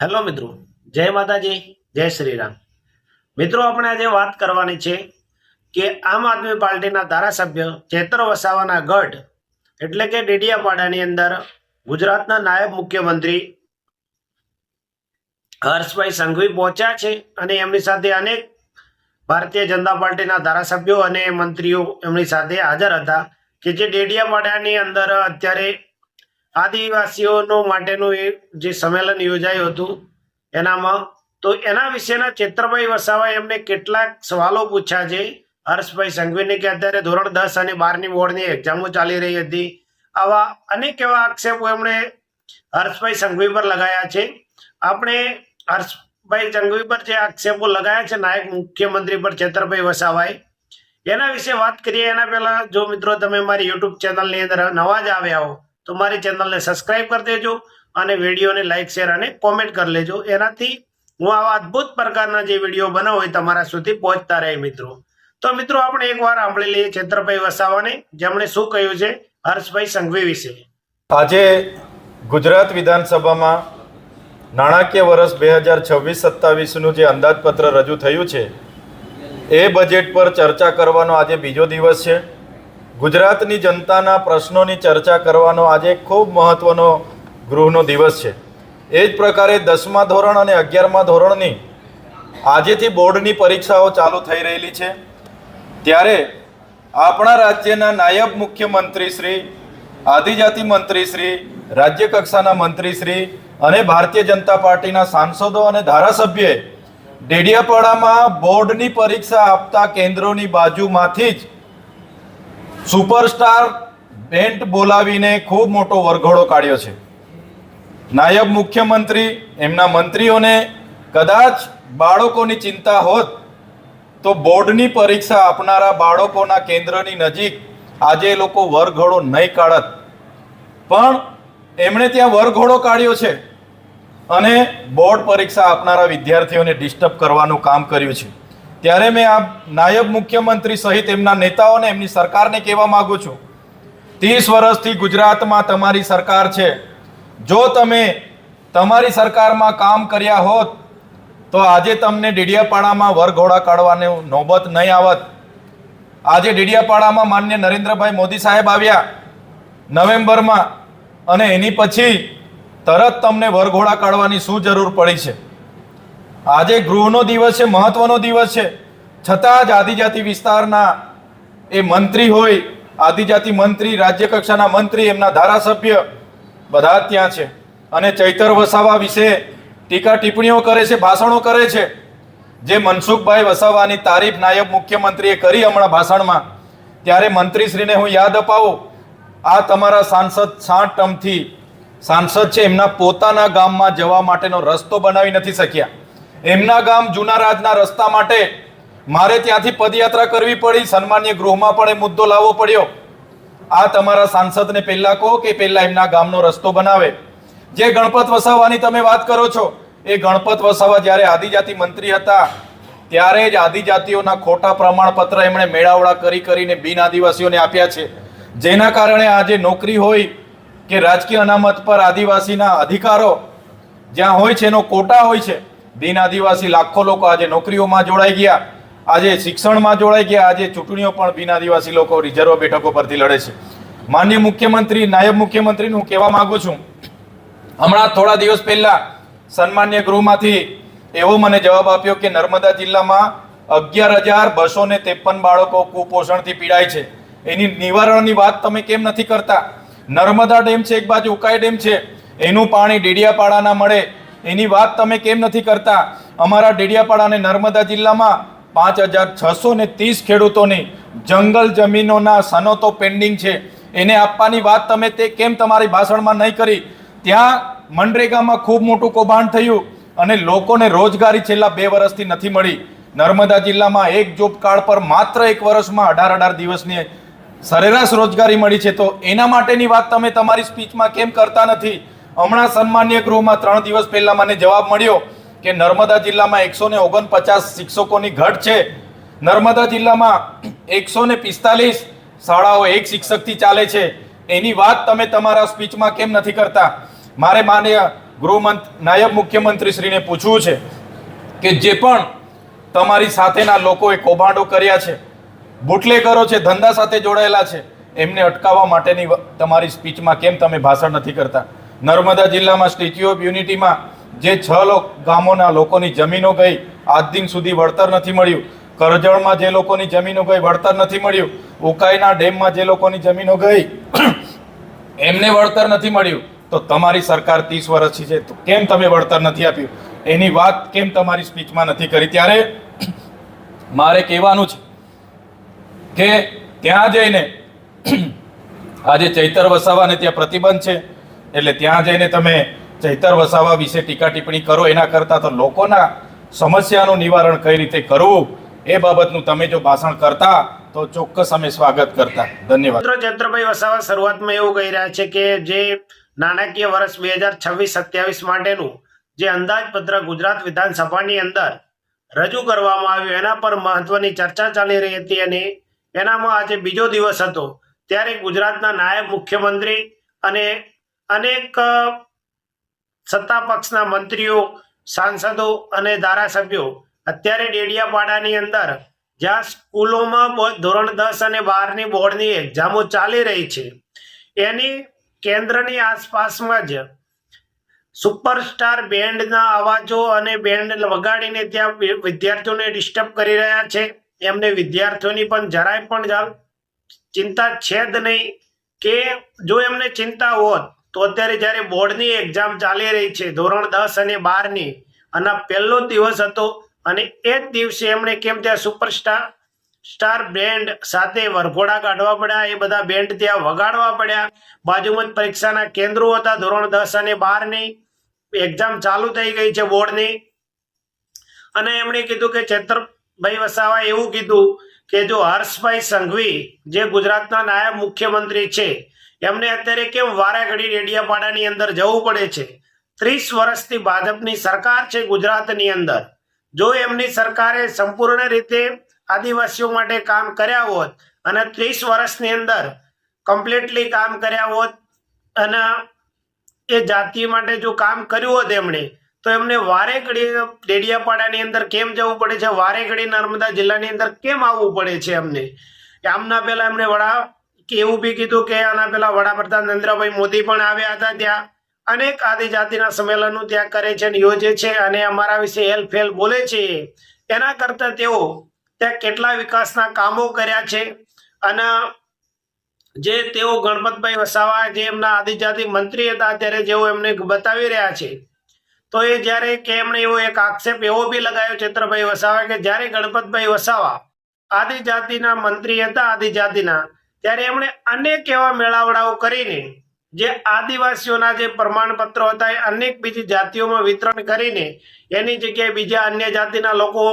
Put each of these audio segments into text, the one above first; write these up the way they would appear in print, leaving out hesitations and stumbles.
Hello મિત્રો, જય માતાજી, જય શ્રી રામ. મિત્રો, આપણે આજે વાત કરવાની છે કે આમ આદમી પાર્ટીના ધારાસભ્ય ચેતર વસાવાના ગઢ એટલે કે ડેડિયાપાડાની અંદર ગુજરાતના નાયબ મુખ્યમંત્રી હર્ષભાઈ સંઘવી પહોંચ્યા છે અને એમની સાથે અનેક ભારતીય જનતા પાર્ટીના ધારાસભ્યો અને મંત્રીઓ એમની સાથે હાજર હતા કે જે ડેડિયાપાડાની અંદર અત્યારે આદિવાસીઓનો માટેનું જે સંમેલન યોજાયું હતું એનામાં તો એના વિશેના ચેતરભાઈ વસાવાએ એમને કેટલાક સવાલો પૂછ્યા છે હર્ષભાઈ સંઘવીને કે અત્યારે ધોરણ 10 અને 12ની બોર્ડની એક્ઝામો ચાલી રહી હતી. આવા અનેક એવા આક્ષેપો એમણે હર્ષભાઈ સંઘવી પર લગાયા છે. આપણે હર્ષભાઈ સંઘવી પર જે આક્ષેપો લગાયા છે નાયબ મુખ્યમંત્રી પર ચેતરભાઈ વસાવાએ, એના વિશે વાત કરીએ. એના પહેલા જો મિત્રો તમે મારી યુટ્યુબ ચેનલની અંદર નવા જ આવ્યા હો તો મારી ચેનલને સબસ્ક્રાઇબ કરી દેજો અને વિડીયોને લાઈક શેર અને કોમેન્ટ કરી લેજો. એનાથી હું આવા અદ્ભુત પ્રકારના જે વિડીયો બનાવું એ તમારા સુધી પહોંચતા રહે મિત્રો. તો મિત્રો, આપણે એકવાર સાંભળી લઈએ ચેતરભાઈ વસાવાને, જેમણે શું કહ્યું છે હર્ષભાઈ સંઘવી વિશે. આજે ગુજરાત વિધાનસભામાં નાણાકીય વર્ષ 2026-27નું જે અંદાજપત્ર રજૂ થયું છે એ બજેટ પર ચર્ચા કરવાનો આજે બીજો દિવસ છે. ગુજરાતની જનતાના પ્રશ્નોની ચર્ચા કરવાનો આજે ખૂબ મહત્ત્વનો ગૃહનો દિવસ છે. એ જ પ્રકારે 10મા ધોરણ અને 11મા ધોરણની આજેથી બોર્ડની પરીક્ષાઓ ચાલુ થઈ રહેલી છે. ત્યારે આપણા રાજ્યના નાયબ મુખ્યમંત્રી શ્રી, આદિજાતિ મંત્રી શ્રી, રાજ્ય કક્ષાના મંત્રી શ્રી અને ભારતીય જનતા પાર્ટીના સાંસદો અને ધારાસભ્યએ ડેડિયાપાડામાં બોર્ડની પરીક્ષા આપતા કેન્દ્રોની બાજુમાંથી જ સુપરસ્ટાર બેન્ડ બોલાવીને ખૂબ મોટો વરઘોડો કાઢ્યો છે. નાયબ મુખ્યમંત્રી, એમના મંત્રીઓને કદાચ બાળકોની ચિંતા હોત તો બોર્ડની પરીક્ષા આપનારા બાળકોના કેન્દ્રની નજીક આજે એ લોકો વરઘોડો નહીં કાઢત, પણ એમણે ત્યાં વરઘોડો કાઢ્યો છે અને બોર્ડ પરીક્ષા આપનારા વિદ્યાર્થીઓને ડિસ્ટર્બ કરવાનું કામ કર્યું છે. ત્યારે મેં આ નાયબ મુખ્યમંત્રી સહિત એમના નેતાઓને, એમની સરકારને કહેવા માંગુ છું, 30 વર્ષથી ગુજરાતમાં તમારી સરકાર છે. જો તમે તમારી સરકારમાં કામ કર્યા હોત તો આજે તમને ડેડિયાપાડામાં વરઘોડા કાઢવાની નોબત નહીં આવત. આજે ડેડિયાપાડામાં માન્ય નરેન્દ્રભાઈ મોદી સાહેબ આવ્યા નવેમ્બરમાં અને એની પછી તરત તમને વરઘોડા કાઢવાની શું જરૂર પડી છે? આજે ગૃહનો દિવસ છે, મહત્વનો દિવસ છે, છતાં જ આદિજાતિ વિસ્તારના એ મંત્રી હોય, આદિજાતિ મંત્રી, રાજ્ય કક્ષાના મંત્રી, એમના ધારાસભ્ય બધા જ ત્યાં છે અને ચૈતર વસાવા વિશે ટીકા ટિપ્પણીઓ કરે છે, ભાષણો કરે છે. જે મનસુખભાઈ વસાવાની તારીફ નાયબ મુખ્યમંત્રીએ કરી હમણાં ભાષણમાં, ત્યારે મંત્રીશ્રીને હું યાદ અપાવું, આ તમારા સાંસદ 60 ટર્મથી સાંસદ છે, એમના પોતાના ગામમાં જવા માટેનો રસ્તો બનાવી નથી શક્યા. એમના ગામ જૂના રાજના રસ્તા માટે મારે ત્યાંથી પદયાત્રા કરવી પડી, સન્માન્ય ગૃહમાં પણ એ મુદ્દો લાવવો પડ્યો. આ તમારા સાંસદને પહેલા કહો કે પહેલા એમના ગામનો રસ્તો બનાવે. જે ગણપત વસાવાની તમે વાત કરો છો, એ ગણપત વસાવા જ્યારે આદિજાતિ મંત્રી હતા ત્યારે જ આદિજાતિઓના ખોટા પ્રમાણપત્ર એમણે મેળાવડા કરીને બિન આદિવાસીઓને આપ્યા છે, જેના કારણે આજે નોકરી હોય કે રાજકીય અનામત પર આદિવાસીના અધિકારો જ્યાં હોય છે એનો કોટા હોય છે. બિન આદિવાસી લાખો લોકો આજે નોકરીઓમાં જોડાઈ ગયા, આજે શિક્ષણમાં જોડાઈ ગયા, આજે ચૂંટણીઓ પણ બિન આદિવાસી લોકો રિઝર્વ બેઠકો પરથી લડે છે. માન્ય મુખ્યમંત્રી, નાયબ મુખ્યમંત્રીને હું કહેવા માંગુ છું, હમણાં થોડા દિવસ પહેલા સન્માન્ય ગૃહમાંથી એવો મને જવાબ આપ્યો કે નર્મદા જિલ્લામાં 11,253 બાળકો કુપોષણથી પીડાય છે. એની નિવારણની વાત તમે કેમ નથી કરતા? નર્મદા ડેમ છે, એક બાજુ ઉકાઈ ડેમ છે, એનું પાણી ડેડિયાપાડાના મળે, એની વાત તમે કેમ નથી કરતા? અમારા ડેડિયાપાડા અને નર્મદા જિલ્લામાં 5,630 ખેડૂતોની જંગલ જમીનોના સનતો પેન્ડિંગ છે, એને આપવાની વાત તમે તે કેમ તમારી ભાષણમાં નહીં કરી? ત્યાં મનરેગામાં ખૂબ મોટું કૌભાંડ થયું અને લોકોને રોજગારી છેલ્લા 2 વર્ષથી નથી મળી. નર્મદા જિલ્લામાં એક જોબ કાર્ડ પર માત્ર 1 વર્ષમાં 18 દિવસની સરેરાશ રોજગારી મળી છે. તો એના માટેની વાત તમે તમારી સ્પીચમાં કેમ કરતા નથી? હમણાં સન્માન્ય ગૃહમાં 3 દિવસ પહેલા મને જવાબ મળ્યો કે નર્મદા જિલ્લામાં 149 શિક્ષકોની ઘટ છે. નર્મદા જિલ્લામાં 145 શાળાઓ એક શિક્ષકથી ચાલે છે. એની વાત તમે તમારા સ્પીચમાં કેમ નથી કરતા? મારે માન્ય નાયબ મુખ્યમંત્રીશ્રીને પૂછવું છે કે જે પણ તમારી સાથેના લોકોએ કૌભાંડો કર્યા છે, બુટલેગરો છે, ધંધા સાથે જોડાયેલા છે, એમને અટકાવવા માટેની તમારી સ્પીચમાં કેમ તમે ભાષણ નથી કરતા? નર્મદા જિલ્લામાં સ્ટેચ્યુ ઓફ યુનિટીમાં જે 6 ગામોના લોકોની જમીનો ગઈ, આજ દિન સુધી વળતર નથી મળ્યું. કરજણમાં જે લોકોની જમીનો ગઈ, વળતર નથી મળ્યું. ઉકાઈના ડેમમાં જે લોકોની જમીનો ગઈ, એમને વળતર નથી મળ્યું. તો તમારી સરકાર 30 વર્ષથી છે, તો કેમ તમે વળતર નથી આપ્યું? એની વાત કેમ તમારી સ્પીચમાં નથી કરી? ત્યારે મારે કહેવાનું છે કે ત્યાં જઈને આજે ચૈતર વસાવાને ત્યાં પ્રતિબંધ છે, એટલે ત્યાં જઈને તમે ચૈતર વસાવા વિશે ટીકા ટિપ્પણી કરો એના કરતાં તો લોકોના સમસ્યાનું નિવારણ કઈ રીતે કરવું એ બાબતનું તમે જો ભાષણ કરતા તો ચોક્કસ અમે સ્વાગત કરતા. ધન્યવાદ. ચૈત્રભાઈ વસાવા શરૂઆતમાં એવું કહી રહ્યા છે કે જે નાણાકીય વર્ષ 2026-27 માટેનું જે અંદાજપત્ર ગુજરાત વિધાનસભાની અંદર રજૂ કરવામાં આવ્યું એના પર મહત્વની ચર્ચા ચાલી રહી હતી અને એનામાં આજે બીજો દિવસ હતો. ત્યારે ગુજરાતના નાયબ મુખ્યમંત્રી અને અનેક સત્તા પક્ષના મંત્રીઓ, સાંસદો અને ધારાસભ્યો અત્યારે ડેડિયાપાડાની અંદર જ્યાં સ્કૂલોમાં ધોરણ 10 અને 12ની બોર્ડની એક્ઝામો ચાલી રહી છે એની કેન્દ્રની આસપાસમાં જ સુપરસ્ટાર બેન્ડના અવાજો અને બેન્ડ વગાડીને ત્યાં વિદ્યાર્થીઓને ડિસ્ટર્બ કરી રહ્યા છે. એમને વિદ્યાર્થીઓની પણ જરાય પણ ચિંતા છે જ નહીં કે જો એમને ચિંતા હોત તો અત્યારે જ્યારે બોર્ડની એક્ઝામ ચાલી રહી છે ધોરણ 10 અને 12ની અને પહેલો દિવસ હતો અને એ જ દિવસે એમણે કેમ ત્યાં સ્ટાર બેન્ડ સાથે વરઘોડા કાઢવા પડ્યા, એ બધા બેન્ડ ત્યાં વગાડવા પડ્યા. બાજુમાં જ પરીક્ષાના કેન્દ્રો હતા, ધોરણ 10 અને 12ની એક્ઝામ ચાલુ થઈ ગઈ છે બોર્ડની. અને એમણે કીધું કે ચૈત્રભાઈ વસાવાએ એવું કીધું કે જો હર્ષભાઈ સંઘવી જે ગુજરાતના નાયબ મુખ્યમંત્રી છે એમને અત્યારે કેમ વારે ઘડી ડેડિયાપાડાની અંદર જવું પડે છે? 30 વર્ષથી ભાજપની સરકાર છે ગુજરાતની અંદર. જો એમની સરકારે સંપૂર્ણ રીતે આદિવાસીઓ માટે કામ કર્યા હોત અને 30 વર્ષની અંદર કમ્પ્લીટલી કામ કર્યા હોત અને એ જાતિ માટે જો કામ કર્યું હોત એમણે, તો એમને વારે ઘડી ડેડિયાપાડાની અંદર કેમ જવું પડે છે? વારે ઘડી નર્મદા જિલ્લાની અંદર કેમ આવવું પડે છે એમને? આમના પહેલા એમણે એવું બી કીધું કે આના પહેલા વડાપ્રધાન નરેન્દ્રભાઈ મોદી પણ આવ્યા હતા, ત્યાં અનેક આદિજાતિના સંમેલનો ત્યાં કરે છે, યોજે છે અને અમારા વિશે હેલફેલ બોલે છે. એના કરતા તેઓ ત્યાં કેટલા વિકાસના કામો કર્યા છે. અને જે તેઓ ગણપતભાઈ વસાવા જે એમના આદિજાતિ મંત્રી હતા ત્યારે જેઓ એમને બતાવી રહ્યા છે, તો એ જ્યારે કે એમણે એવો એક આક્ષેપ એવો બી લગાવ્યો ચૈત્રભાઈ વસાવા કે જ્યારે ગણપતભાઈ વસાવા આદિજાતિના મંત્રી હતા આદિજાતિના, ત્યારે એમણે અનેક એવા મેળાવડાઓ કરીને જે આદિવાસીઓના જે પ્રમાણપત્રો હતા એ અનેક બીજી જાતિઓમાં વિતરણ કરીને એની જગ્યાએ બીજા અન્ય જાતિના લોકો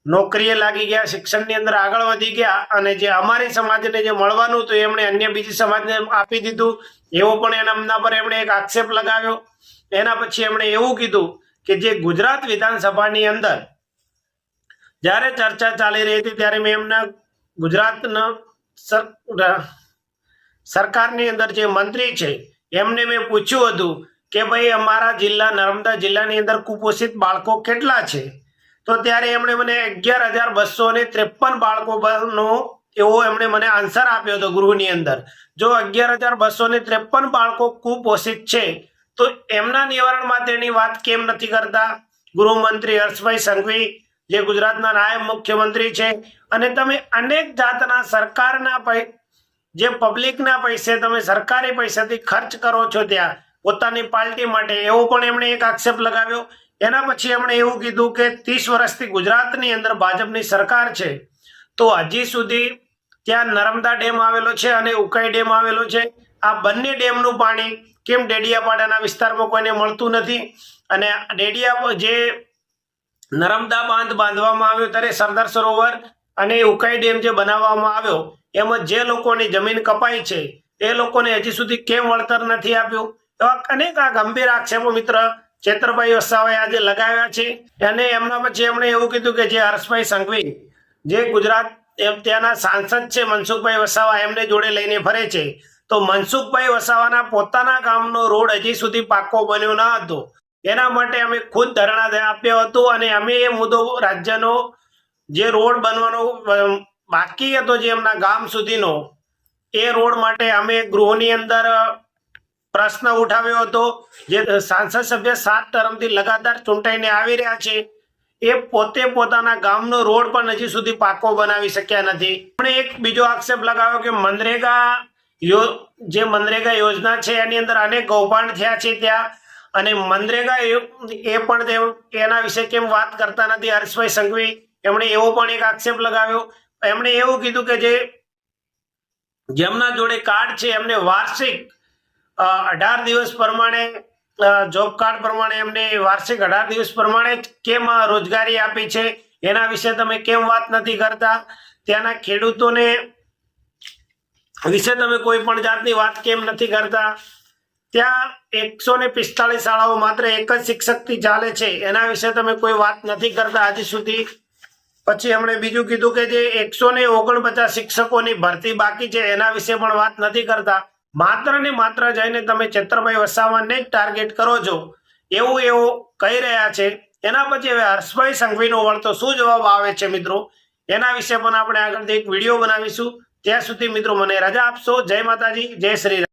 નોકરીએ લાગી ગયા, શિક્ષણની અંદર આગળ વધી ગયા અને જે અમારી સમાજને જે મળવાનું હતું એમણે અન્ય બીજી સમાજને આપી દીધું. એવો પણ એમના પર એમણે એક આક્ષેપ લગાવ્યો. એના પછી એમણે એવું કીધું કે જે ગુજરાત વિધાનસભાની અંદર જ્યારે ચર્ચા ચાલી રહી હતી ત્યારે મેં એમના ગુજરાતના સરકારની અંદર જે મંત્રી છે એમને મેં પૂછ્યું હતું કે ભાઈ અમારા જિલ્લા નર્મદા જિલ્લાની અંદર કુપોષિત બાળકો કેટલા છે? તો ત્યારે એમણે મને 11,253 બાળકોનો એવો એમણે મને આન્સર આપ્યો હતો ગૃહની અંદર. જો 11,253 બાળકો કુપોષિત છે તો એમના નિવારણ માટેની વાત કેમ નથી કરતા ગૃહમંત્રી હર્ષભાઈ સંઘવી જે ગુજરાતના નાયબ મુખ્યમંત્રી છે? અને તમે અનેક જાતના સરકારના જે પબ્લિકના પૈસે તમે સરકારી પૈસાથી ખર્ચ કરો છો ત્યાં પોતાની પાર્ટી માટે, એવો પણ એમણે એક આક્ષેપ લગાવ્યો. એના પછી એમણે એવું કીધું કે 30 વર્ષથી ગુજરાતની અંદર ભાજપની સરકાર છે તો હજી સુધી ત્યાં નર્મદા ડેમ આવેલો છે અને ઉકાઈ ડેમ આવેલો છે. આ બંને ડેમનું પાણી કેમ ડેડિયાપાડાના વિસ્તારમાં કોઈને મળતું નથી? અને જે નર્મદા બાંધ બાંધવામાં આવ્યો ત્યારે સરદાર સરોવર અને ઉકાઈ ડેમ જે બનાવવામાં આવ્યો એમાં જે લોકોની જમીન કપાઈ છે એ લોકોને હજી સુધી કેમ વળતર નથી આપ્યું? એવા અનેક આ ગંભીર આક્ષેપો મિત્ર ચૈત્રભાઈ વસાવાએ આજે લગાવ્યા છે. અને એમના પછી એમણે એવું કીધું કે જે હર્ષભાઈ સંઘવી જે ગુજરાત ત્યાંના સાંસદ છે મનસુખભાઈ વસાવા એમને જોડે લઈને ફરે છે, તો મનસુખભાઈ વસાવાના પોતાના ગામનો રોડ હજી સુધી પાક્કો બન્યો ન હતો. એના માટે અમે ખુદ ધરણા આપ્યો હતો અને અમે એ મુદ્દો રાજ્યનો જે રોડ બનવાનો બાકી હતો જે એમના ગામ સુધીનો એ રોડ માટે અમે ગૃહની અંદર પ્રશ્ન ઉઠાવ્યો હતો. જે સાંસદ સભ્ય 7 ટર્મથી લગાતાર ચૂંટાઈને આવી રહ્યા છે એ પોતે પોતાના ગામનો રોડ પણ હજી સુધી પાકો બનાવી શક્યા નથી. પણ એક બીજો આક્ષેપ લગાવ્યો કે મનરેગા યોજના છે એની અંદર અનેક કૌભાંડ થયા છે ત્યાં, અને મનરેગા એ પણ એના વિશે કેમ વાત કરતા નથી હર્ષભાઈ સંઘવી, એમણે એવો પણ એક આક્ષેપ લગાવ્યો. એમણે એવું કીધું કે જેમના જોડે કાર્ડ છે એમને વાર્ષિક 18 દિવસ પ્રમાણે જોબ કાર્ડ પ્રમાણે એમને વાર્ષિક 18 દિવસ પ્રમાણે કેમ રોજગારી આપી છે એના વિશે તમે કેમ વાત નથી કરતા? ત્યાંના ખેડૂતોને વિશે તમે કોઈ પણ જાતની વાત કેમ નથી કરતા? ત્યાં 145 શાળાઓ માત્ર એક જ શિક્ષકથી ચાલે છે એના વિશે તમે કોઈ વાત નથી કરતા હજી સુધી. પછી એમણે બીજું કીધું કે જે 149 શિક્ષકોની ભરતી બાકી છે એના વિશે પણ વાત નથી કરતા. માત્ર ને માત્ર જઈને તમે ચેતરભાઈ વસાવાને જ ટાર્ગેટ કરો છો એવું કહી રહ્યા છે. એના પછી હવે હર્ષભાઈ સંઘવીનો વળતો શું જવાબ આવે છે મિત્રો, એના વિશે પણ આપણે આગળથી એક વિડીયો બનાવીશું. ત્યાં સુધી મિત્રો મને રજા આપશો. જય માતાજી, જય શ્રી રામ.